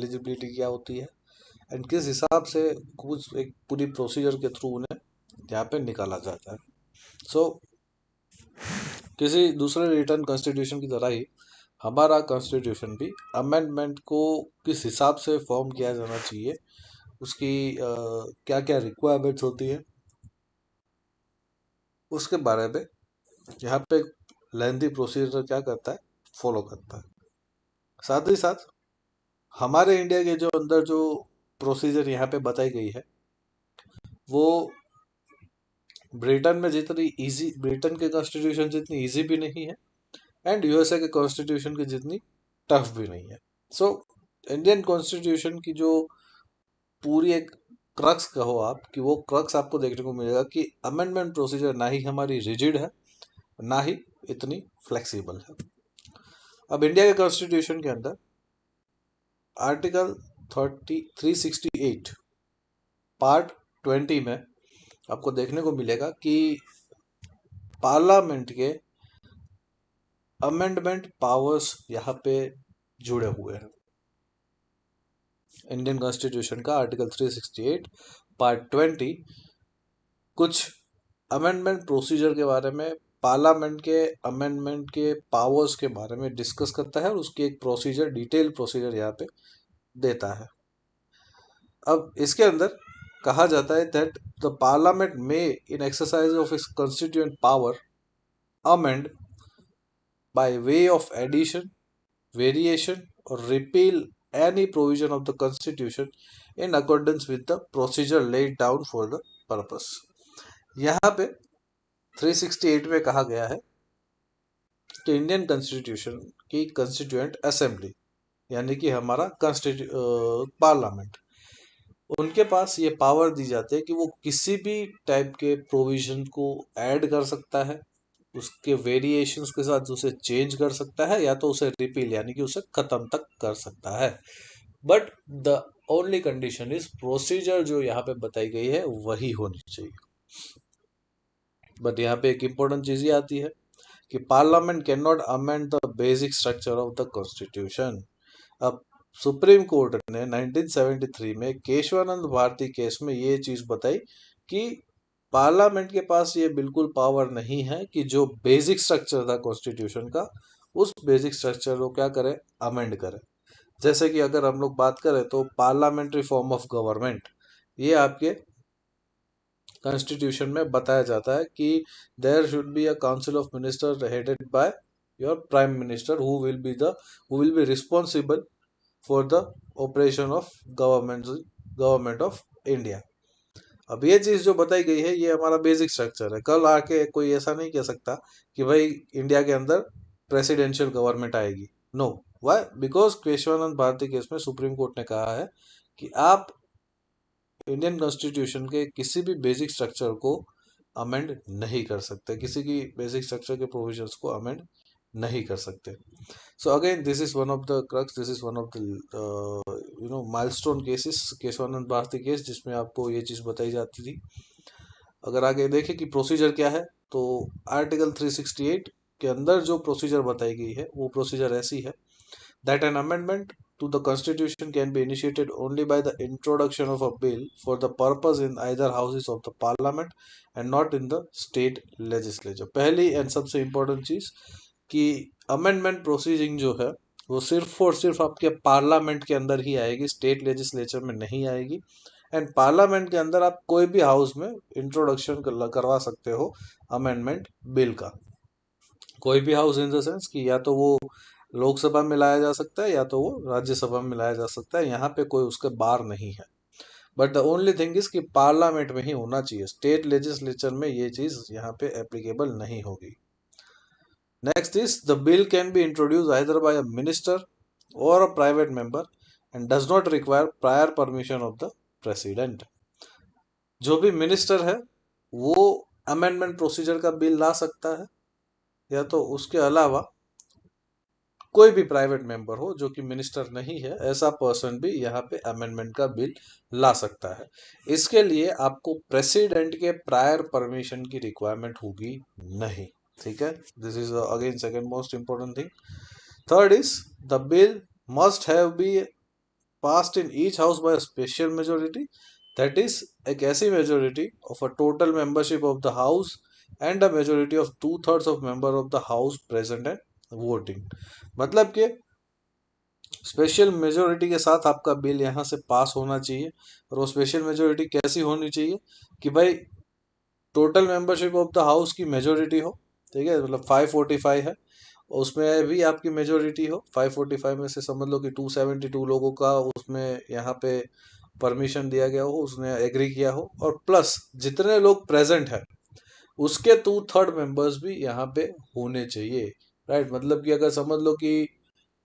Eligibility क्या होती है एंड किस हिसाब से कुछ एक पूरी प्रोसीजर के थ्रू उन्हें यहाँ पे निकाला जाता है। सो किसी दूसरे रिटर्न कॉन्स्टिट्यूशन की तरह ही हमारा कॉन्स्टिट्यूशन भी अमेंडमेंट को किस हिसाब से फॉर्म किया जाना चाहिए, उसकी क्या क्या रिक्वायरमेंट्स होती है, उसके बारे में यहाँ पे लेंथी प्रोसीजर क्या करता है, फॉलो करता है। साथ ही साथ हमारे इंडिया के जो अंदर जो प्रोसीजर यहाँ पे बताई गई है वो ब्रिटेन में जितनी इजी, ब्रिटेन के कॉन्स्टिट्यूशन जितनी इजी भी नहीं है एंड यूएसए के कॉन्स्टिट्यूशन की जितनी टफ भी नहीं है। सो इंडियन कॉन्स्टिट्यूशन की जो पूरी एक क्रक्स कहो आप, कि वो क्रक्स आपको देखने को मिलेगा कि अमेंडमेंट प्रोसीजर ना ही हमारी रिजिड है ना ही इतनी फ्लेक्सिबल है। अब इंडिया के कॉन्स्टिट्यूशन के अंदर आर्टिकल 368 पार्ट 20 में आपको देखने को मिलेगा कि पार्लियामेंट के अमेंडमेंट पावर्स यहाँ पे जुड़े हुए हैं। इंडियन कॉन्स्टिट्यूशन का आर्टिकल 368 पार्ट 20 कुछ अमेंडमेंट प्रोसीजर के बारे में, पार्लियामेंट के अमेंडमेंट के पावर्स के बारे में डिस्कस करता है और उसकी एक प्रोसीजर, डिटेल प्रोसीजर यहाँ पे देता है। अब इसके अंदर कहा जाता है दैट द पार्लियामेंट में in exercise of its constituent power amend by way of addition, variation और repeal any provision of the constitution in accordance with the procedure laid down for the purpose। यहाँ पे 368 में कहा गया है कि Indian constitution की कंस्टिट्यूएंट असेंबली यानी कि हमारा पार्लियामेंट, उनके पास ये पावर दी जाती है कि वो किसी भी टाइप के प्रोविजन को ऐड कर सकता है, उसके वेरिएशंस के साथ उसे चेंज कर सकता है, या तो उसे रिपील यानी कि उसे खत्म तक कर सकता है। But the only condition is procedure जो यहाँ पे बताई गई है वही होनी चाहिए। बट यहाँ पे एक इंपॉर्टेंट चीज ये आती है कि parliament can not amend the basic structure of the constitution. अब सुप्रीम कोर्ट ने 1973 में केशवानंद भारती केस में ये चीज बताई कि पार्लियामेंट के पास ये बिल्कुल पावर नहीं है कि जो बेसिक स्ट्रक्चर था कॉन्स्टिट्यूशन का, उस बेसिक स्ट्रक्चर को क्या करे, अमेंड करे। जैसे कि अगर हम लोग बात करें तो पार्लियामेंट्री फॉर्म ऑफ गवर्नमेंट, ये आपके कॉन्स्टिट्यूशन में बताया जाता है कि there should be a council of minister headed by your prime minister who will be responsible for the operation of government of India. अब ये चीज जो बताई गई है ये हमारा बेसिक स्ट्रक्चर है। कल आके कोई ऐसा नहीं कह सकता कि भाई इंडिया के अंदर प्रेसिडेंशियल गवर्नमेंट आएगी। No, why? Because Kesavananda Bharati case में सुप्रीम कोर्ट ने कहा है कि आप इंडियन कॉन्स्टिट्यूशन के किसी भी बेसिक स्ट्रक्चर को अमेंड नहीं कर सकते, किसी की बेसिक स्ट्रक्चर के प्रोविजंस को अमेंड नहीं कर सकते। So again this is one of the crux, this is one of the milestone cases, Kesavananda Bharati case, जिसमें आपको ये चीज बताई जाती थी। अगर आगे देखें कि प्रोसीजर क्या है, तो आर्टिकल 368 के अंदर जो प्रोसीजर बताई गई है वो प्रोसीजर ऐसी है that an amendment to the constitution can be initiated only by the introduction of a bill for the purpose in either houses of the parliament and not in the state legislature। पहली and सबसे important चीज कि amendment processing जो है वो सिर्फ और सिर्फ आपके पार्लियामेंट के अंदर ही आएगी, स्टेट लेजिस्लेचर में नहीं आएगी। एंड पार्लियामेंट के अंदर आप कोई भी हाउस में इंट्रोडक्शन करवा सकते हो अमेंडमेंट बिल का, कोई भी हाउस इन द सेंस कि या तो वो लोकसभा में लाया जा सकता है या तो वो राज्यसभा में लाया जा सकता है, यहाँ पे कोई उसके बार नहीं है। But the only thing is कि पार्लियामेंट में ही होना चाहिए, स्टेट लेजिस्लेचर में ये चीज यहाँ पे एप्लीकेबल नहीं होगी। Next is the bill can be introduce either by a minister or a private member and does not require prior permission of the president. जो भी मिनिस्टर है वो अमेंडमेंट प्रोसीजर का बिल ला सकता है, या तो उसके अलावा कोई भी प्राइवेट मेंबर हो जो कि मिनिस्टर नहीं है, ऐसा पर्सन भी यहाँ पे अमेंडमेंट का बिल ला सकता है। इसके लिए आपको प्रेसिडेंट के प्रायर परमिशन की रिक्वायरमेंट होगी नहीं। ठीक है, this is again second most important thing. Third is the bill must have be passed in each house by a special majority, that is एक ऐसी majority of a total membership of the house and a majority of 2/3 of member of the house present and voting. मतलब कि special majority के साथ आपका bill यहाँ से pass होना चाहिए, और वो स्पेशल मेजोरिटी कैसी होनी चाहिए कि भाई total membership of the house की मेजोरिटी हो, ठीक है, मतलब 545 है, उसमें भी आपकी मेजोरिटी हो, 545 में से समझ लो कि 272 लोगों का उसमें यहाँ पे परमिशन दिया गया हो, उसने एग्री किया हो, और प्लस जितने लोग प्रेजेंट है उसके 2/3 मेंबर्स भी यहाँ पे होने चाहिए, राइट। मतलब कि अगर समझ लो कि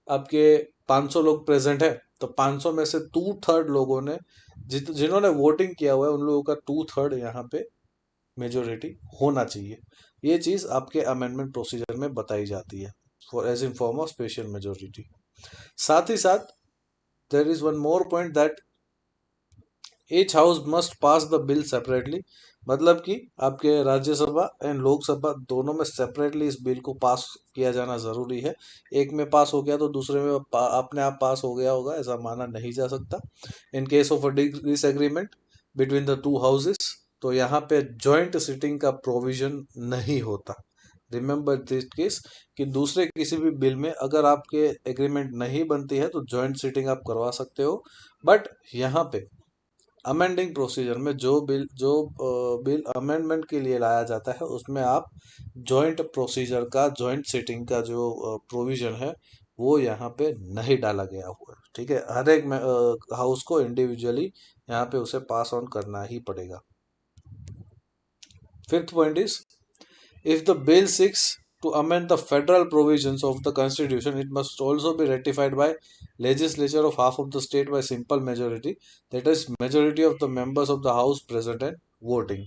आपके 500 लोग प्रेजेंट है, तो 500 में से 2/3 लोगों ने जिन्होंने वोटिंग किया हुआ है उन लोगों का 2/3 यहाँ पे मेजोरिटी होना चाहिए। ये चीज आपके अमेंडमेंट प्रोसीजर में बताई जाती है, for as in form of special majority. साथ ही साथ there is one more point that each house must pass the bill separately. मतलब कि आपके राज्यसभा एंड लोकसभा दोनों में सेपरेटली इस बिल को पास किया जाना जरूरी है। एक में पास हो गया तो दूसरे में अपने आप पास हो गया होगा, ऐसा माना नहीं जा सकता। In case of a disagreement between the two houses, तो यहाँ पे जॉइंट सिटिंग का प्रोविजन नहीं होता। रिमेंबर दिस केस कि दूसरे किसी भी बिल में अगर आपके एग्रीमेंट नहीं बनती है तो जॉइंट सिटिंग आप करवा सकते हो, बट यहाँ पे अमेंडिंग प्रोसीजर में जो बिल अमेंडमेंट के लिए लाया जाता है उसमें आप जॉइंट प्रोसीजर का, जॉइंट सिटिंग का जो प्रोविजन है वो यहाँ पे नहीं डाला गया हुआ है, ठीक है। हर एक हाउस को इंडिविजुअली यहाँ पे उसे पास ऑन करना ही पड़ेगा। Fifth point is, if the bill seeks to amend the federal provisions of the constitution, it must also be ratified by legislature of half of the state by simple majority, that is majority of the members of the house present and voting.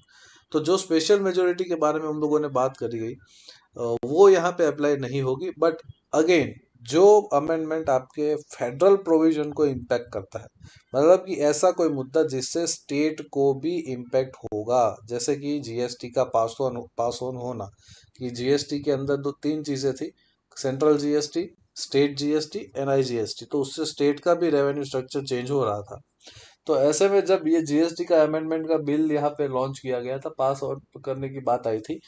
तो जो special majority के बारे में हम लोगों ने बात करी गई वो यहाँ पे अप्लाई नहीं होगी, बट अगेन जो अमेंडमेंट आपके फेडरल प्रोविजन को इम्पैक्ट करता है, मतलब कि ऐसा कोई मुद्दा जिससे स्टेट को भी इम्पैक्ट होगा, जैसे कि जीएसटी का पास ऑन होना, कि जीएसटी के अंदर दो तीन चीजें थी, central GST, state GST, NI GST, तो उससे स्टेट का भी रेवेन्यू स्ट्रक्चर चेंज हो रहा था। तो ऐसे में जब ये जीएसटी का अमेंडमेंट का बिल यहाँ पे लॉन्च किया गया था, पास आउट करने की बात आई थी,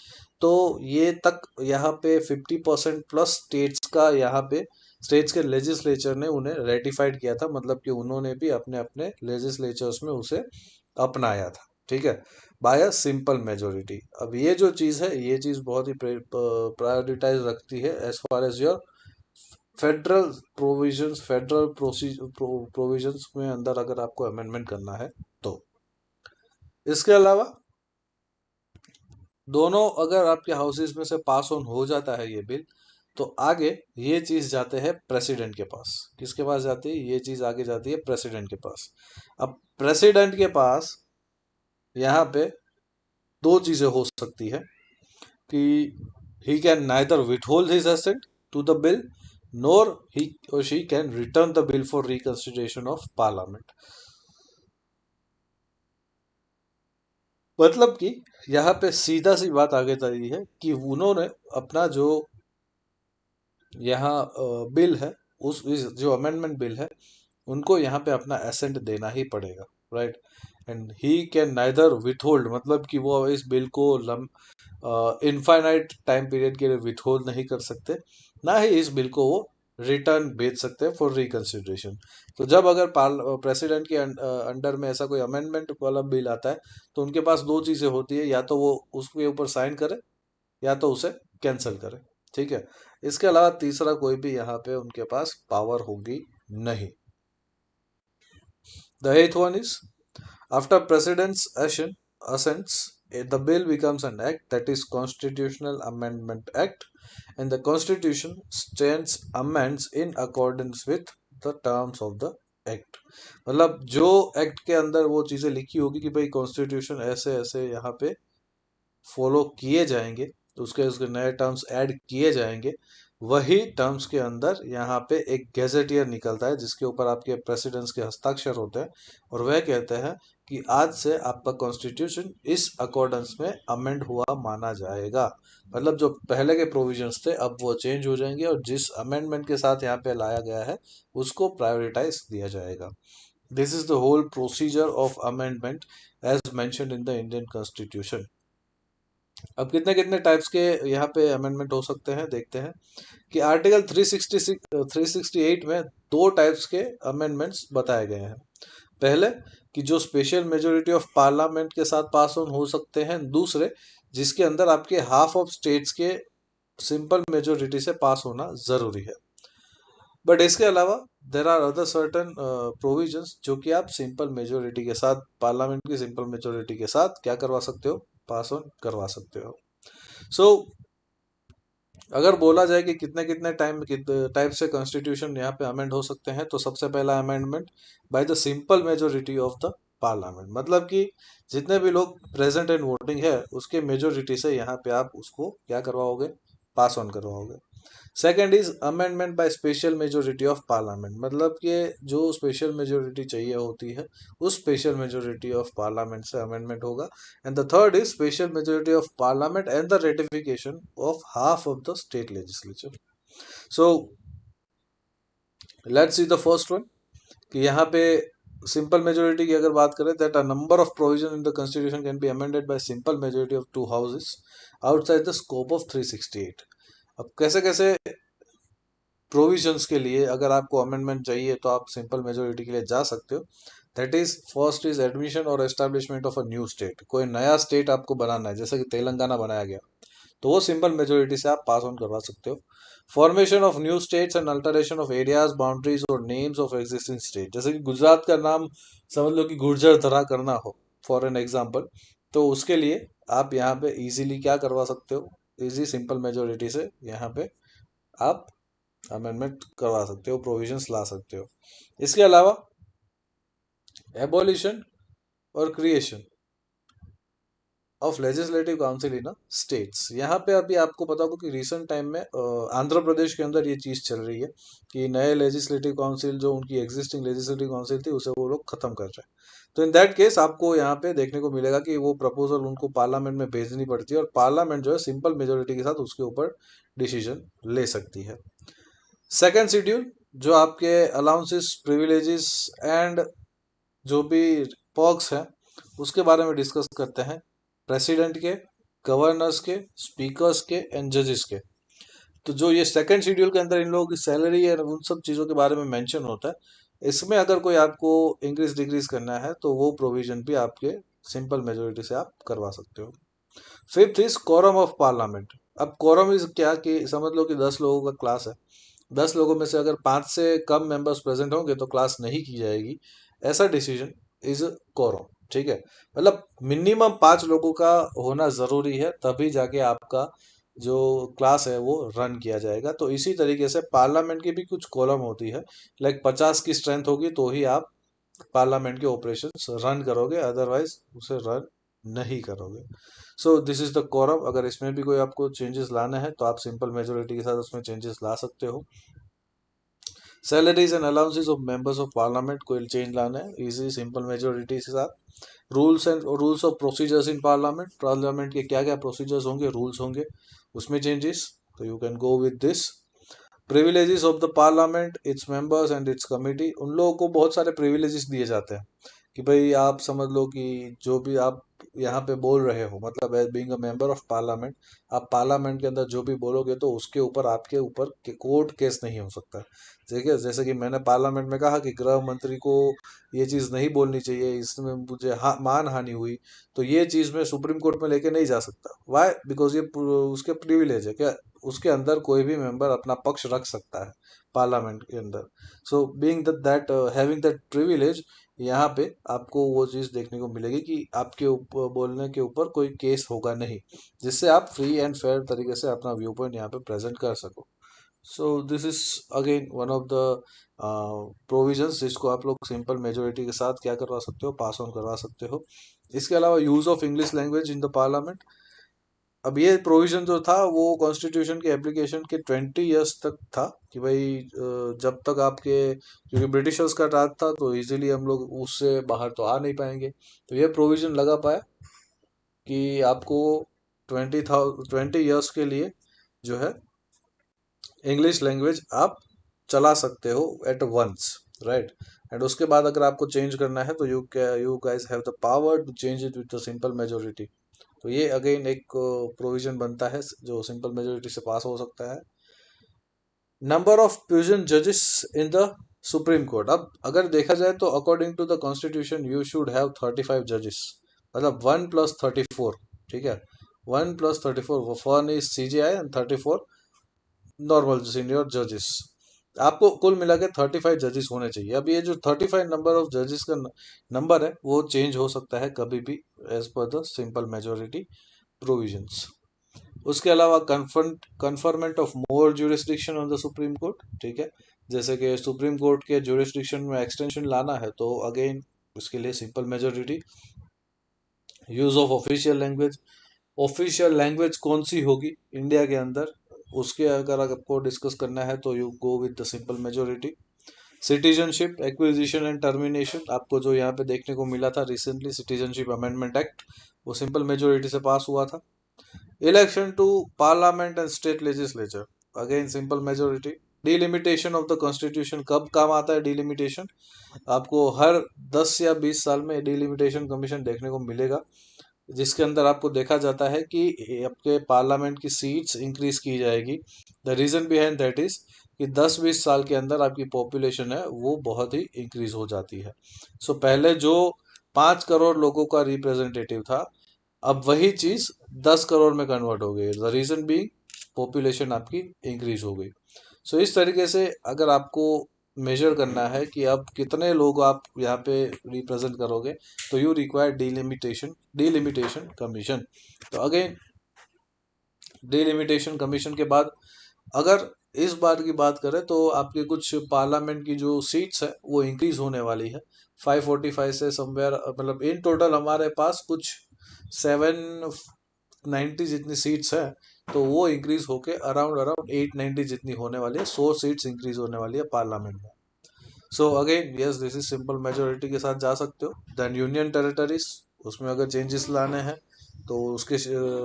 तो ये तक यहाँ पे 50% प्लस स्टेट्स का, यहाँ पे स्टेट्स के लेजिस्लेचर ने उन्हें रेटिफाइड किया था, मतलब कि उन्होंने भी अपने अपने लेजिस्लेचर्स में उसे अपनाया था, ठीक है, बाय अ सिंपल मेजोरिटी। अब ये जो चीज़ है, ये चीज़ बहुत ही प्रायोरिटाइज रखती है as far as your federal provisions, federal provisions में अंदर अगर आपको अमेंडमेंट करना है तो। इसके अलावा दोनों अगर आपके हाउसेस में से पास ऑन हो जाता है ये बिल, तो आगे ये चीज जाते हैं प्रेसिडेंट के पास। किसके पास जाती है ये चीज? आगे जाती है प्रेसिडेंट के पास। अब प्रेसिडेंट के पास यहाँ पे दो चीजें हो सकती है कि he can neither withhold his assent to the bill nor he or she can return the bill for reconsideration of parliament। मतलब कि यहाँ पे सीधा सी बात आगे चली है कि उन्होंने अपना जो यहाँ बिल है, इस जो अमेंडमेंट बिल है, उनको यहाँ पे अपना एसेंट देना ही पड़ेगा, right. And he can neither withhold, मतलब कि वो इस बिल को इनफाइनाइट टाइम पीरियड के लिए विथहोल्ड नहीं कर सकते, ना ही इस बिल को वो रिटर्न भेज सकते हैं फॉर रिकंसिडरेशन। तो जब अगर प्रेसिडेंट के अंडर में ऐसा कोई अमेंडमेंट वाला बिल आता है, तो उनके पास दो चीज़ें होती है, या तो वो उसके ऊपर साइन करे या तो उसे कैंसिल करे, ठीक है। इसके अलावा तीसरा कोई भी यहाँ पे उनके पास पावर होगी नहीं। The eighth one is, after president's assents, the bill becomes an act, that is Constitutional Amendment Act, and the Constitution stands amends in accordance with the terms of the act. मतलब जो act के अंदर वो चीजें लिखी होगी कि भाई कॉन्स्टिट्यूशन ऐसे ऐसे यहाँ पे फॉलो किए जाएंगे, तो उसके उसके नए टर्म्स ऐड किए जाएंगे, वही टर्म्स के अंदर यहाँ पे एक गैजेटियर निकलता है जिसके ऊपर आपके प्रेसिडेंट्स के हस्ताक्षर होते हैं, और वह कहते हैं कि आज से आपका कॉन्स्टिट्यूशन इस अकॉर्डेंस में अमेंड हुआ माना जाएगा। मतलब जो पहले के प्रोविजंस थे अब वो चेंज हो जाएंगे, और जिस अमेंडमेंट के साथ यहाँ पे लाया गया है उसको प्रायोरिटाइज दिया जाएगा। This is the whole procedure of amendment as mentioned in the Indian constitution. अब कितने कितने टाइप्स के यहाँ पे अमेंडमेंट हो सकते हैं देखते हैं कि आर्टिकल 368 में दो टाइप्स के अमेंडमेंट्स बताए गए हैं। पहले कि जो स्पेशल मेजोरिटी ऑफ पार्लियामेंट के साथ पास ऑन हो सकते हैं, दूसरे जिसके अंदर आपके हाफ ऑफ स्टेट्स के सिंपल मेजोरिटी से पास होना जरूरी है। बट इसके अलावा there are other certain provisions जो कि आप सिंपल मेजोरिटी के साथ, पार्लियामेंट की सिंपल मेजोरिटी के साथ क्या करवा सकते हो, पास ऑन करवा सकते हो। सो अगर बोला जाए कि कितने कितने टाइप से कॉन्स्टिट्यूशन यहाँ पे अमेंड हो सकते हैं, तो सबसे पहला amendment by the simple majority of the parliament, मतलब कि जितने भी लोग प्रेजेंट एंड वोटिंग है उसके मेजोरिटी से यहाँ पे आप उसको क्या करवाओगे, पास ऑन करवाओगे। Second is amendment by special majority of parliament, मतलब कि जो स्पेशल मेजोरिटी चाहिए होती है उस स्पेशल मेजोरिटी ऑफ पार्लियामेंट से अमेंडमेंट होगा। And the third is special majority of parliament and the ratification of half of the state legislature. So let's see the first one कि यहाँ पे सिंपल मेजोरिटी की अगर बात करें, that a number of provision in the constitution can be amended bye simple majority of to houses outside the scope of 368। अब कैसे कैसे प्रोविजंस के लिए अगर आपको अमेंडमेंट चाहिए तो आप सिंपल मेजोरिटी के लिए जा सकते हो। That is first is admission or establishment of a new state, कोई नया स्टेट आपको बनाना है जैसे कि तेलंगाना बनाया गया, तो वो सिंपल मेजोरिटी से आप पास ऑन करवा सकते हो। Formation of new states and alteration of areas boundaries और नेम्स ऑफ एग्जिस्टिंग स्टेट, जैसे कि गुजरात का नाम समझ लो कि गुर्जर धरा करना हो फॉर एन एग्जाम्पल, तो उसके लिए आप यहाँ पे इजीली क्या करवा सकते हो, इजी सिंपल मेजोरिटी से यहाँ पे आप अमेंडमेंट करवा सकते हो, प्रोविजंस ला सकते हो। इसके अलावा एबॉलिशन और creation of legislative council in states, यहाँ पे अभी आपको पता होगा कि रिसेंट टाइम में आंध्र प्रदेश के अंदर ये चीज चल रही है कि नए लेजिस्लेटिव काउंसिल, जो उनकी एग्जिस्टिंग लेजिस्लेटिव काउंसिल थी उसे वो लोग खत्म कर रहे हैं। तो इन दैट केस आपको यहाँ पे देखने को मिलेगा कि वो प्रपोजल उनको पार्लियामेंट में भेजनी पड़ती है, और पार्लियामेंट जो है सिंपल मेजोरिटी के साथ उसके ऊपर डिसीजन ले सकती है। सेकेंड शेड्यूल जो आपके अलाउंसेस, प्रिविलेजेस एंड जो भी पर्क्स हैं उसके बारे में डिस्कस करते हैं, प्रेसिडेंट के, गवर्नर्स के, स्पीकर्स के एंड जजेस के। तो जो ये सेकंड शेड्यूल के अंदर इन लोगों की सैलरी है उन सब चीज़ों के बारे में मेंशन होता है। इसमें अगर कोई आपको इंक्रीज डिक्रीज करना है तो वो प्रोविजन भी आपके सिंपल मेजोरिटी से आप करवा सकते हो। Fifth is quorum of parliament. अब कोरम इज क्या कि समझ लो कि 10 लोगों का क्लास है, 10 लोगों में से अगर 5 से कम मेंबर्स प्रेजेंट होंगे तो क्लास नहीं की जाएगी, ऐसा डिसीजन इज कोरम। ठीक है, मतलब मिनिमम 5 लोगों का होना जरूरी है तभी जाके आपका जो क्लास है वो रन किया जाएगा। तो इसी तरीके से पार्लियामेंट की भी कुछ कॉलम होती है, लाइक 50 की स्ट्रेंथ होगी तो ही आप पार्लियामेंट के ऑपरेशंस रन करोगे, अदरवाइज उसे रन नहीं करोगे। So this is the quorum. अगर इसमें भी कोई आपको चेंजेस लाना है तो आप सिंपल मेजोरिटी के साथ उसमें चेंजेस ला सकते हो। Salaries and allowances of members of parliament कोई चेंज लाना है इजी सिंपल मेजोरिटी के साथ। Rules of procedures in parliament, parliament के क्या क्या प्रोसीजर्स होंगे, रूल्स होंगे, उसमें चेंजेस, तो you can go with this. Privileges of the parliament, its members and it's committee, उन लोगों को बहुत सारे प्रिविलेजेस दिए जाते हैं कि भाई आप समझ लो कि जो भी आप यहाँ पे बोल रहे हो, मतलब as being a member of parliament, आप पार्लियामेंट के अंदर जो भी बोलोगे तो उसके ऊपर आपके ऊपर कोर्ट केस नहीं हो सकता। ठीक है, जैसे कि मैंने पार्लियामेंट में कहा कि गृह मंत्री को ये चीज़ नहीं बोलनी चाहिए, इसमें मुझे मान हानि हुई, तो ये चीज़ मैं सुप्रीम कोर्ट में लेके नहीं जा सकता। वाई? बिकॉज ये उसके प्रिविलेज है क्या, उसके अंदर कोई भी मेंबर अपना पक्ष रख सकता है पार्लियामेंट के अंदर। So being that having that privilege, यहाँ पे आपको वो चीज़ देखने को मिलेगी कि आपके ऊपर बोलने के ऊपर कोई केस होगा नहीं, जिससे आप फ्री एंड फेयर तरीके से अपना व्यू पॉइंट यहाँ पे प्रेजेंट कर सको। सो this is again one of the provisions जिसको आप लोग सिंपल मेजोरिटी के साथ क्या करवा सकते हो, पास ऑन करवा सकते हो। इसके अलावा use of English language in the parliament, अब ये प्रोविजन जो था वो कॉन्स्टिट्यूशन के एप्लीकेशन के 20 ईयर्स तक था कि भाई जब तक आपके, क्योंकि ब्रिटिशर्स का राज था तो इजीली हम लोग उससे बाहर तो आ नहीं पाएंगे, तो ये प्रोविजन लगा पाया कि आपको 20 ईयर्स के लिए जो है इंग्लिश लैंग्वेज आप चला सकते हो एट वंस, राइट। एंड उसके बाद अगर आपको चेंज करना है तो you guys have the power to change it with the simple majority. तो ये अगेन एक प्रोविजन बनता है जो सिंपल मेजोरिटी से पास हो सकता है। नंबर ऑफ प्यूजन जजेस इन द सुप्रीम कोर्ट, अब अगर देखा जाए तो according to the constitution you should have 35 जजेस, मतलब 1 + 34, ठीक है। 1 + 34, 1 is CJI and 34 normal senior जजेस। आपको कुल मिला के 35 जजेस होने चाहिए। अब ये जो 35 नंबर ऑफ जजेस का नंबर है वो चेंज हो सकता है कभी भी as per the simple majority provisions. उसके अलावा conferment of more jurisdiction on the supreme court, ठीक है। जैसे कि सुप्रीम कोर्ट के ज्यूरिस्डिक्शन में एक्सटेंशन लाना है तो अगेन उसके लिए simple majority. Use of official language, official language कौन सी होगी इंडिया के अंदर, उसके अगर आपको डिस्कस करना है तो you go with the simple majority. Citizenship acquisition and termination, आपको जो यहाँ पे देखने को मिला था रिसेंटली सिटीजनशिप अमेंडमेंट एक्ट, वो सिंपल मेजोरिटी से पास हुआ था। Election to parliament and state legislature, again simple majority. Delimitation of the constitution, कब काम आता है डिलिमिटेशन, आपको हर 10 या 20 साल में डिलिमिटेशन कमीशन देखने को मिलेगा, जिसके अंदर आपको देखा जाता है कि आपके पार्लियामेंट की सीट्स इंक्रीज की जाएगी। The reason behind that is कि 10-20 साल के अंदर आपकी पॉपुलेशन है वो बहुत ही इंक्रीज हो जाती है। सो पहले जो 5 करोड़ लोगों का रिप्रेजेंटेटिव था, अब वही चीज 10 करोड़ में कन्वर्ट हो गई। द रीजन बी पॉपुलेशन आपकी इंक्रीज हो गई। सो इस तरीके से अगर आपको मेजर करना है कि अब कितने लोग आप यहाँ पे रिप्रेजेंट करोगे तो यू रिक्वायर डिलिमिटेशन कमीशन। तो अगेन डिलिमिटेशन कमीशन के बाद अगर इस बार की बात करें तो आपके कुछ पार्लियामेंट की जो सीट्स है वो इंक्रीज होने वाली है 545 से समवेयर, मतलब इन टोटल हमारे पास कुछ 790 जितनी सीट्स है, तो वो इंक्रीज होके अराउंड अराउंड 890 जितनी होने वाली है, 100 सीट्स इंक्रीज होने वाली है पार्लियामेंट में। So again yes this is simple majority के साथ जा सकते हो। देन यूनियन टेरिटरीज, उसमें अगर चेंजेस लाने हैं तो उसके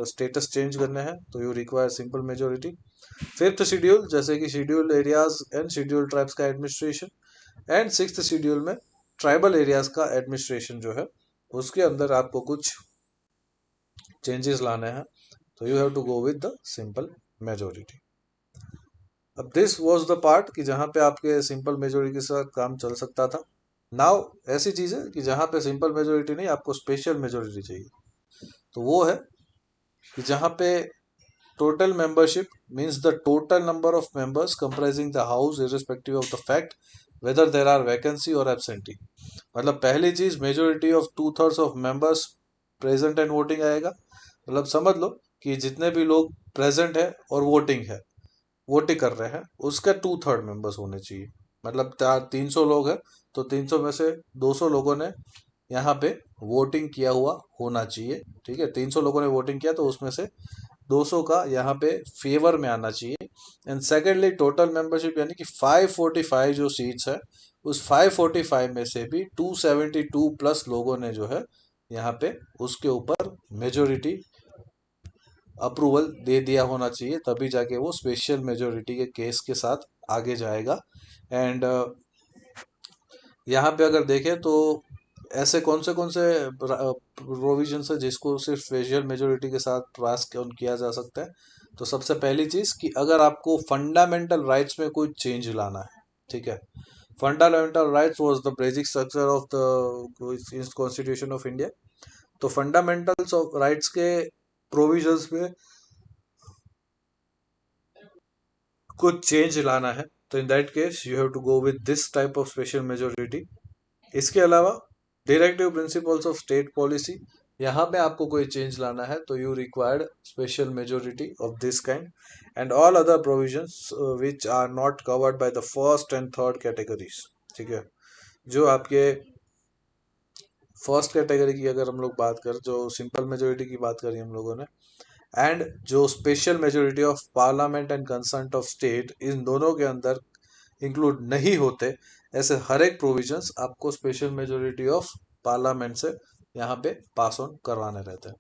स्टेटस चेंज करने हैं तो you require simple majority. Fifth schedule जैसे कि schedule areas and schedule tribes का एडमिनिस्ट्रेशन, एंड सिक्स्थ शेड्यूल में ट्राइबल एरियाज का एडमिनिस्ट्रेशन जो है उसके अंदर आपको कुछ चेंजेस लाने हैं तो you have to go with the simple majority. अब दिस वाज द पार्ट कि जहां पे आपके सिंपल मेजोरिटी के साथ काम चल सकता था। नाउ ऐसी चीज है कि जहां पे सिंपल मेजोरिटी नहीं, आपको स्पेशल मेजोरिटी चाहिए, तो वो है कि जहां पे total membership means the total number of members comprising the house irrespective of the fact whether there are vacancy और एब्सेंटी। मतलब पहली चीज majority of 2/3 of members present and voting आएगा, मतलब समझ लो कि जितने भी लोग प्रेजेंट है और वोटिंग कर रहे हैं उसका 2/3 मेंबर्स होने चाहिए। मतलब 300 लोग हैं तो 300 में से 200 लोगों ने यहाँ पे वोटिंग किया हुआ होना चाहिए, ठीक है। 300 लोगों ने वोटिंग किया तो उसमें से 200 का यहाँ पे फेवर में आना चाहिए। एंड सेकेंडली टोटल मेंबरशिप यानी कि 545 जो सीट्स है उस 545 में से भी 272 प्लस लोगों ने जो है यहाँ पे उसके ऊपर मेजोरिटी अप्रूवल दे दिया होना चाहिए, तभी जाके वो स्पेशल मेजोरिटी के केस के साथ आगे जाएगा। एंड यहाँ पे अगर देखें तो ऐसे कौन से प्रोविजन है जिसको सिर्फ स्पेशल मेजोरिटी के साथ पास किया जा सकता है। तो सबसे पहली चीज कि अगर आपको फंडामेंटल राइट्स में कोई चेंज लाना है, ठीक है। Fundamental rights was the basic structure of the constitution of India. तो फंडामेंटल्स ऑफ राइट्स के प्रोविजंस में कुछ चेंज लाना है तो in that case you have to go with this type of special majority. इसके अलावा directive principles of state policy, यहाँ पे आपको कोई चेंज लाना है तो you required special majority of this kind. And all other provisions which are not covered by the first and third categories, ठीक है। जो आपके फर्स्ट कैटेगरी की अगर हम लोग बात करें, जो सिंपल मेजोरिटी की बात करी हम लोगों ने, एंड जो special majority of parliament and consent of state इन दोनों के अंदर इंक्लूड नहीं होते, ऐसे हर एक प्रोविजंस आपको स्पेशल मेजोरिटी ऑफ पार्लियामेंट से यहाँ पे पास ऑन करवाने रहते हैं।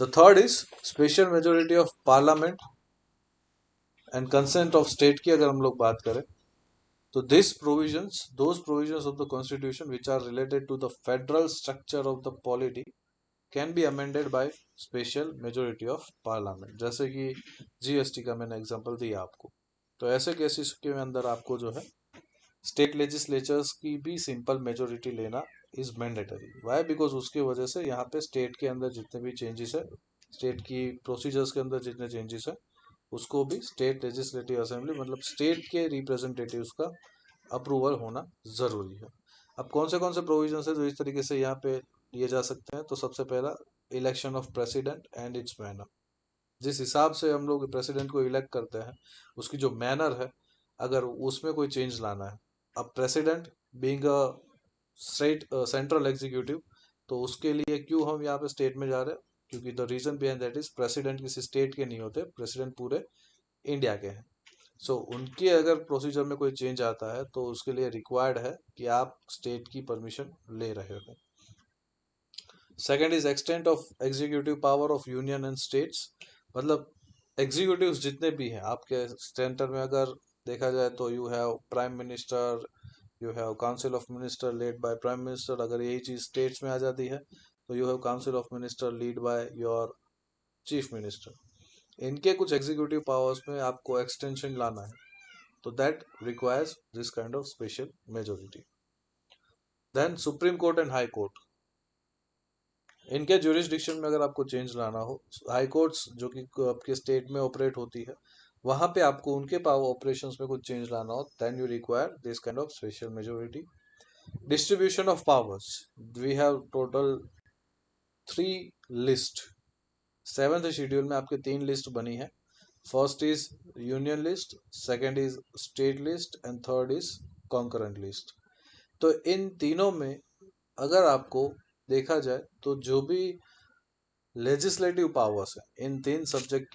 The third is special majority of parliament and consent of state की अगर हम लोग बात करें तो this provisions those provisions of the constitution which are related to the federal structure of the polity can be amended by special majority of parliament. जैसे कि GST का मैंने एग्जांपल दिया आपको, तो ऐसे केसेस के अंदर आपको जो है स्टेट लेजिस्लेचर्स की भी सिंपल मेजोरिटी लेना इज मैंडेटरी। वाई? बिकॉज उसकी वजह से यहाँ पे स्टेट के अंदर जितने भी चेंजेस है, स्टेट की प्रोसीजर्स के अंदर जितने चेंजेस है, उसको भी स्टेट लेजिस्लेटिव असेंबली मतलब स्टेट के रिप्रेजेंटेटिव्स का अप्रूवल होना जरूरी है। अब कौन से प्रोविजन है जो इस तरीके से यहाँ पे लिए जा सकते हैं? तो सबसे पहला election of president and it's manner. जिस हिसाब से हम लोग प्रेसिडेंट को इलेक्ट करते हैं उसकी जो मैनर है, अगर उसमें कोई चेंज लाना है, अब president being a state central executive, तो उसके लिए क्यों हम यहाँ पे स्टेट में जा रहे हैं? क्योंकि the reason behind that is president किसी स्टेट के नहीं होते, प्रेसिडेंट पूरे इंडिया के हैं। सो उनके अगर प्रोसीजर में कोई चेंज आता है तो उसके लिए रिक्वायर्ड है कि आप स्टेट की परमिशन ले रहे हो। Second is extent of executive power of union and states, मतलब एग्जीक्यूटिव जितने भी हैं आपके सेंटर में, अगर देखा जाए तो you have prime minister, you have council of minister led by prime minister. अगर यही चीज स्टेट्स में आ जाती है तो you have council of minister lead by your chief minister. इनके कुछ एग्जीक्यूटिव पावर्स में आपको एक्सटेंशन लाना है, तो that requires this kind of special majority. Then Supreme Court and High Court, इनके ज्यूरिसडिक्शन में अगर आपको चेंज लाना हो, हाई कोर्ट्स जो कि आपके स्टेट में ऑपरेट होती है, वहां पे आपको उनके पावर ऑपरेशंस में कुछ चेंज लाना हो, then you require this kind of special majority. Distribution of powers, we have total 3 list. 7th schedule में आपके 3 लिस्ट बनी है। First is union list, second is state list and third is concurrent list. तो इन तीनों में अगर आपको देखा जाए तो जो भी लेजिस्लेटिव पावर्स है इन 3 सब्जेक्ट्स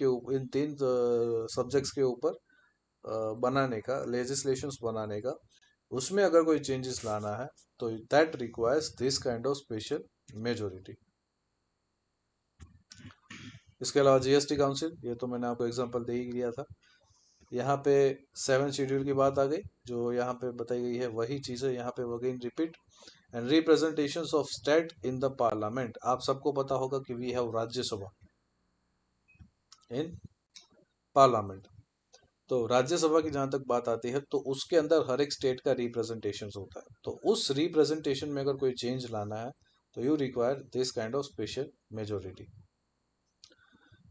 के ऊपर बनाने का, लेजिस्लेशंस बनाने का, उसमें अगर कोई चेंजेस लाना है तो that requires this kind of special majority. इसके अलावा जीएसटी काउंसिल, ये तो मैंने आपको एग्जांपल दे ही दिया था। यहाँ पे 7th शेड्यूल की बात आ गई, जो यहाँ पे बताई गई है वही चीज़ है यहाँ पे again repeat. And representations of state in the parliament, आप सबको पता होगा कि we have Rajya Sabha in parliament. तो राज्यसभा की जहां तक बात आती है तो उसके अंदर हर एक स्टेट का रिप्रेजेंटेशन होता है, तो उस रिप्रेजेंटेशन में अगर कोई चेंज लाना है तो you require this kind of special majority.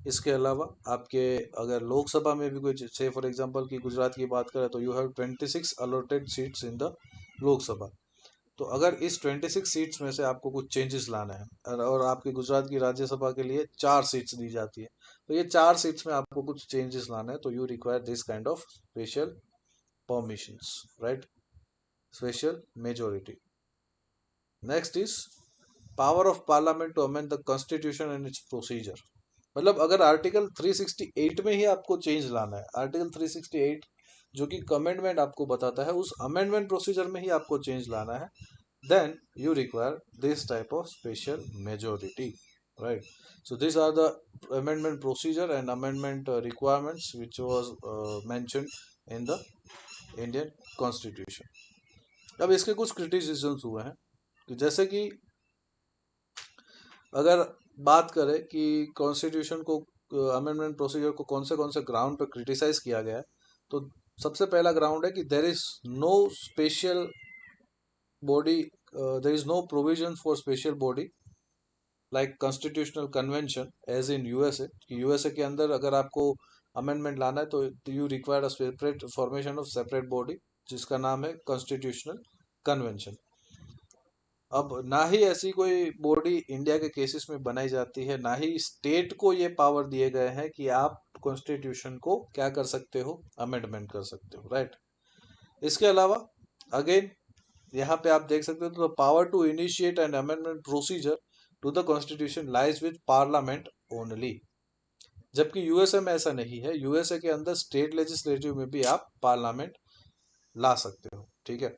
इसके अलावा आपके अगर लोकसभा में भी कोई, से फॉर एग्जांपल की गुजरात की बात करें तो you have 26 allotted seats in the Lok Sabha. तो अगर इस 26 सीट्स में से आपको कुछ चेंजेस लाना है और आपकी गुजरात की राज्यसभा के लिए 4 सीट्स दी जाती है, तो ये 4 सीट्स में आपको कुछ चेंजेस लाना है तो you require this kind of special permissions, right, special majority. Next is power of parliament to amend the constitution and its procedure, मतलब अगर आर्टिकल 368 में ही आपको चेंज लाना है, आर्टिकल 368 जो कि अमेंडमेंट आपको बताता है, उस अमेंडमेंट प्रोसीजर में ही आपको चेंज लाना है, then you require this type of special majority, right? So these are the amendment procedure and amendment requirements which was mentioned in the Indian Constitution। अब इसके कुछ क्रिटिसिज्म्स हुए हैं कि जैसे कि अगर बात करें कि कॉन्स्टिट्यूशन को अमेंडमेंट प्रोसीजर को कौन से ग्राउंड पर क्रिटिसाइज किया गया है, तो सबसे पहला ग्राउंड है कि there is no special body, there is no provision for special body like constitutional convention as in USA। कि यूएसए के अंदर अगर आपको अमेंडमेंट लाना है तो you require a separate formation of separate body जिसका नाम है कॉन्स्टिट्यूशनल कन्वेंशन। अब ना ही ऐसी कोई बॉडी इंडिया के केसेस में बनाई जाती है, ना ही स्टेट को ये पावर दिए गए हैं कि आप कॉन्स्टिट्यूशन को क्या कर सकते हो, अमेंडमेंट कर सकते हो, राइट। इसके अलावा अगेन यहाँ पे आप देख सकते हो तो power to initiate and amendment procedure to the constitution lies with parliament only. जबकि यूएसए में ऐसा नहीं है, यूएसए के अंदर स्टेट लेजिस्लेटिव में भी आप पार्लियामेंट ला सकते हो, ठीक है।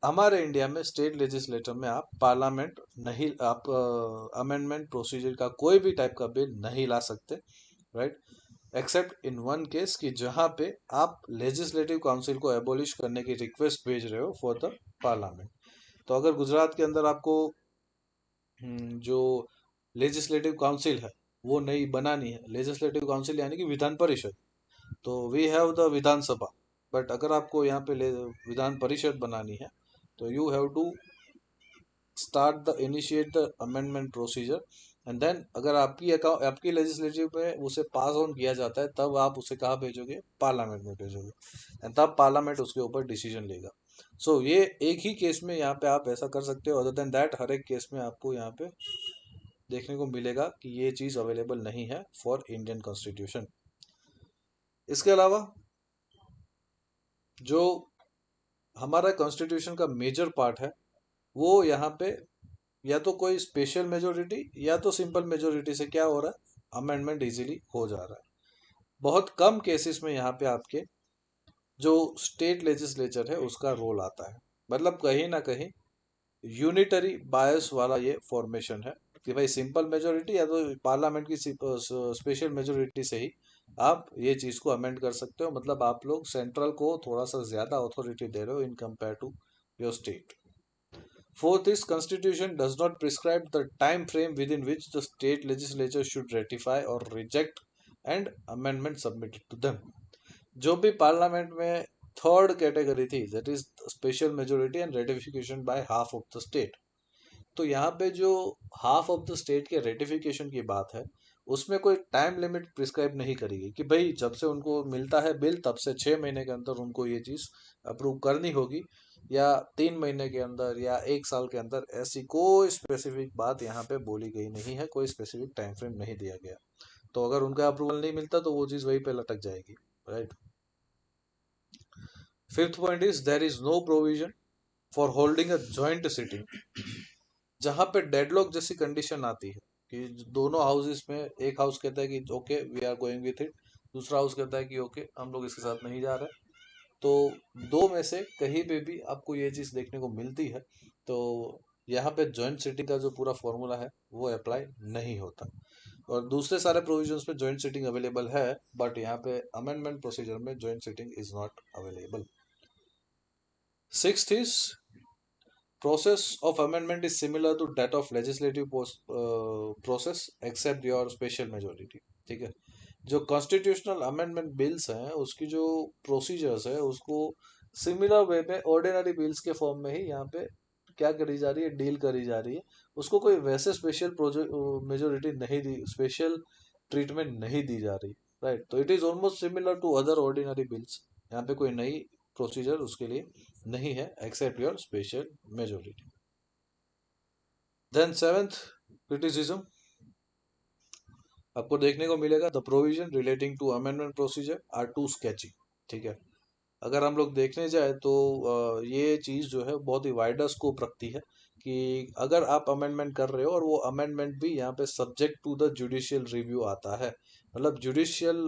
हमारे इंडिया में स्टेट लेजिस्लेटर में आप पार्लियामेंट नहीं, आप अमेंडमेंट प्रोसीजर का कोई भी टाइप का बिल नहीं ला सकते, right, accept in one case कि जहां पे आप लेजिस्लेटिव काउंसिल को एबोलिश करने की रिक्वेस्ट भेज रहे हो फॉर द पार्लियामेंट। तो अगर गुजरात के अंदर आपको जो लेजिस्लेटिव काउंसिल है वो नई बनानी है, लेजिस्लेटिव काउंसिल यानी कि विधान परिषद, तो we have the Vidhan Sabha, but अगर आपको यहाँ पे विधान परिषद बनानी है तो you have to start the initiate the amendment procedure, and then अगर आपकी लेजिस्लेटिव में उसे पास ऑन किया जाता है तब आप उसे कहाँ भेजोगे, पार्लियामेंट में भेजोगे, एंड तब पार्लियामेंट उसके ऊपर डिसीजन लेगा। सो ये एक ही केस में यहाँ पे आप ऐसा कर सकते हो, अदर देन दैट हर एक केस में आपको यहाँ पे देखने को मिलेगा कि ये चीज अवेलेबल नहीं है फॉर इंडियन कॉन्स्टिट्यूशन। इसके अलावा जो हमारा कॉन्स्टिट्यूशन का मेजर पार्ट है वो यहाँ पे या तो कोई स्पेशल मेजोरिटी या तो सिंपल मेजोरिटी से क्या हो रहा है, अमेंडमेंट इजीली हो जा रहा है। बहुत कम केसेस में यहाँ पे आपके जो स्टेट लेजिस्लेचर है उसका रोल आता है, मतलब कहीं ना कहीं यूनिटरी बायस वाला ये फॉर्मेशन है कि भाई सिंपल मेजोरिटी या तो पार्लियामेंट की स्पेशल मेजोरिटी से ही आप ये चीज को अमेंड कर सकते हो, मतलब आप लोग सेंट्रल को थोड़ा सा ज्यादा अथॉरिटी दे रहे हो in compare to your state. Fourth is constitution does not prescribe the time frame within which the state legislature should ratify or reject and amendment submitted to them. जो भी पार्लियामेंट में थर्ड कैटेगरी थी, that is special majority and ratification by half of the state, तो यहाँ पे जो half of the state के ratification की बात है उसमें कोई टाइम लिमिट प्रिस्क्राइब नहीं करेगी कि भाई जब से उनको मिलता है बिल तब से 6 महीने के अंदर उनको ये चीज अप्रूव करनी होगी, या 3 महीने के अंदर या 1 साल के अंदर, ऐसी कोई स्पेसिफिक बात यहाँ पे बोली गई नहीं है, कोई स्पेसिफिक टाइम फ्रेम नहीं दिया गया। तो अगर उनका अप्रूवल नहीं मिलता तो वो चीज वहीं पे लटक जाएगी, right. Fifth point is there is no provision for holding a joint sitting. जहां पे डेडलॉक जैसी कंडीशन आती है कि दोनों हाउसेस में एक हाउस कहता है कि okay we are going with it, दूसरा हाउस कहता है कि ओके हम लोग इसके साथ नहीं जा रहे, तो दो में से कहीं पे भी आपको ये चीज देखने को मिलती है तो यहाँ पे जॉइंट सिटिंग का जो पूरा फॉर्मूला है वो अप्लाई नहीं होता, और दूसरे सारे प्रोविजंस में जॉइंट सिटिंग अवेलेबल है, बट यहाँ पे अमेंडमेंट प्रोसीजर में joint sitting is not available. Sixth is process of amendment is similar to that of legislative process except your special majority, ठीक है। जो कॉन्स्टिट्यूशनल अमेंडमेंट बिल्स हैं उसकी जो प्रोसीजर्स है उसको सिमिलर वे में ऑर्डिनरी बिल्स के फॉर्म में ही यहाँ पे क्या करी जा रही है, डील करी जा रही है, उसको कोई वैसे स्पेशल मेजोरिटी नहीं दी, स्पेशल ट्रीटमेंट नहीं दी जा रही, राइट। तो it is almost similar to other ordinary bills, यहाँ पे कोई नई प्रोसीजर उसके लिए नहीं है except your special majority. Then seventh criticism आपको देखने को मिलेगा, the provision relating to amendment procedure are too sketchy, ठीक है। अगर हम लोग देखने जाए तो ये चीज जो है बहुत ही वाइडर स्कोप रखती है कि अगर आप अमेंडमेंट कर रहे हो और वो अमेंडमेंट भी यहाँ पे subject to the judicial review आता है, मतलब जुडिशियल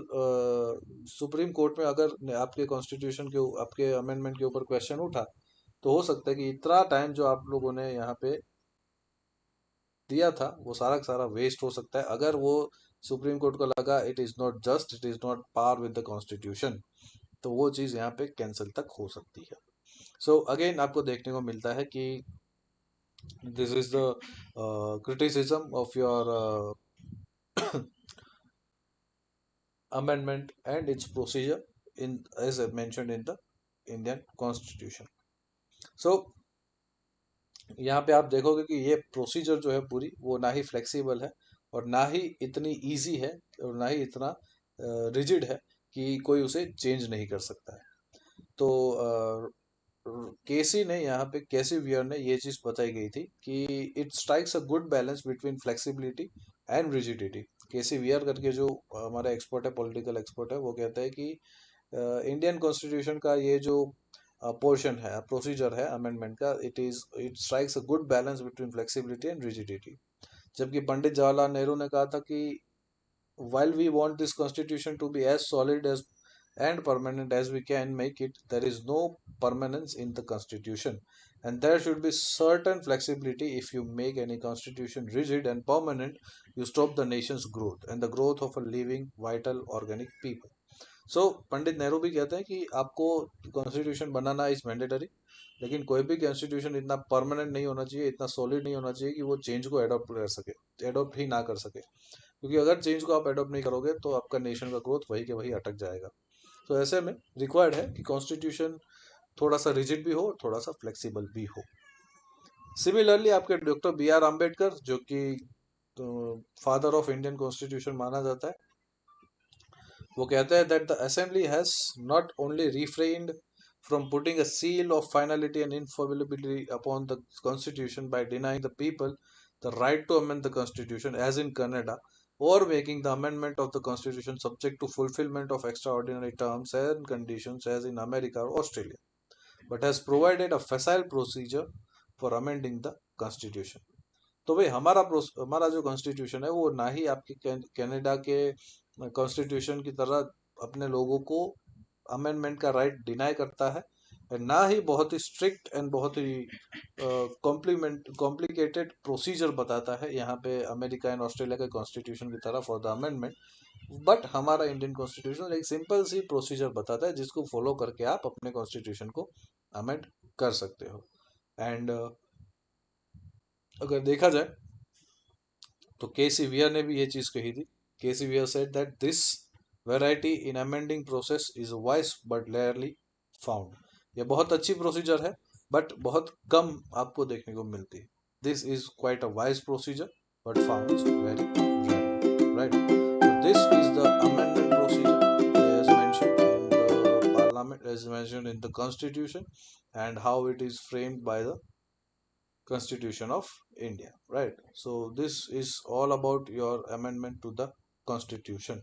सुप्रीम कोर्ट में अगर आपके कॉन्स्टिट्यूशन के आपके अमेंडमेंट के ऊपर क्वेश्चन उठा तो हो सकता है कि इतना टाइम जो आप लोगों ने यहाँ पे दिया था वो सारा का सारा वेस्ट हो सकता है, अगर वो सुप्रीम कोर्ट को लगा it is not just, it is not par with the constitution, तो वो चीज यहाँ पे कैंसिल तक हो सकती है। सो अगेन आपको देखने को मिलता है कि this is the criticism of your amendment and its procedure in as mentioned in the Indian Constitution. So यहाँ पे आप देखोगे कि ये प्रोसीजर जो है पूरी वो ना ही फ्लेक्सिबल है और ना ही इतनी इजी है और ना ही इतना रिजिड है कि कोई उसे चेंज नहीं कर सकता है। तो केसी ने यहाँ पे केसी वियर ने ये चीज बताई गई थी कि it strikes a good balance between flexibility and rigidity. K C Wheare करके जो हमारा एक्सपर्ट है, पॉलिटिकल एक्सपर्ट है, वो कहता है कि इंडियन कॉन्स्टिट्यूशन का ये जो पोर्शन है, प्रोसीजर है अमेंडमेंट का, it strikes a good balance between flexibility and rigidity. जबकि पंडित जवाहरलाल नेहरू ने कहा था कि while we want this constitution to be as solid as and permanent as we can make it, there is no permanence in the constitution, and there should be certain flexibility. If you make any constitution rigid and permanent, you stop the nation's growth and the growth of a living vital organic people. सो पंडित नेहरू भी कहते हैं कि आपको constitution banana is mandatory, लेकिन कोई भी constitution इतना permanent नहीं होना चाहिए, इतना सॉलिड नहीं होना चाहिए कि वो चेंज को एडॉप्ट कर सके, एडॉप्ट ही ना कर सके, क्योंकि अगर चेंज को आप एडॉप्ट नहीं करोगे तो आपका नेशन का ग्रोथ वही के वही अटक जाएगा। तो ऐसे में रिक्वायर्ड है कि कॉन्स्टिट्यूशन थोड़ा सा रिजिड भी हो और थोड़ा सा फ्लेक्सिबल भी हो। सिमिलरली आपके डॉक्टर बी आर अम्बेडकर, जो कि फादर ऑफ इंडियन कॉन्स्टिट्यूशन माना जाता है, वो कहते हैं that the assembly has not only refrained from putting a seal of finality and infallibility upon the constitution by denying the people the right to amend the constitution as in Canada, or making the amendment of the constitution subject to fulfillment of extraordinary terms and conditions as in America or Australia, but has provided a facile procedure for amending the constitution. तो भाई हमारा जो constitution है वो ना ही आपके Canada के constitution की तरह अपने लोगों को अमेंडमेंट का राइट डिनाई करता है, ना ही बहुत ही स्ट्रिक्ट एंड बहुत ही कॉम्प्लिकेटेड प्रोसीजर बताता है यहाँ पे अमेरिका एंड ऑस्ट्रेलिया के कॉन्स्टिट्यूशन की तरह फॉर द अमेंडमेंट। बट हमारा इंडियन कॉन्स्टिट्यूशन एक सिंपल सी प्रोसीजर बताता है जिसको फॉलो करके आप अपने कॉन्स्टिट्यूशन को अमेंड कर सकते हो। एंड अगर देखा जाए तो केसी वियर ने भी ये चीज कही थी। K C Wheare said that this variety in amending process is wise but rarely found. ये बहुत अच्छी प्रोसीजर है बट बहुत कम आपको देखने को मिलती है। This is quite a wise procedure but found very rare, right? This is the amendment procedure as mentioned in the parliament, as mentioned in the constitution, and how it is framed by the Constitution of India, right? So this is all about your amendment to the Constitution.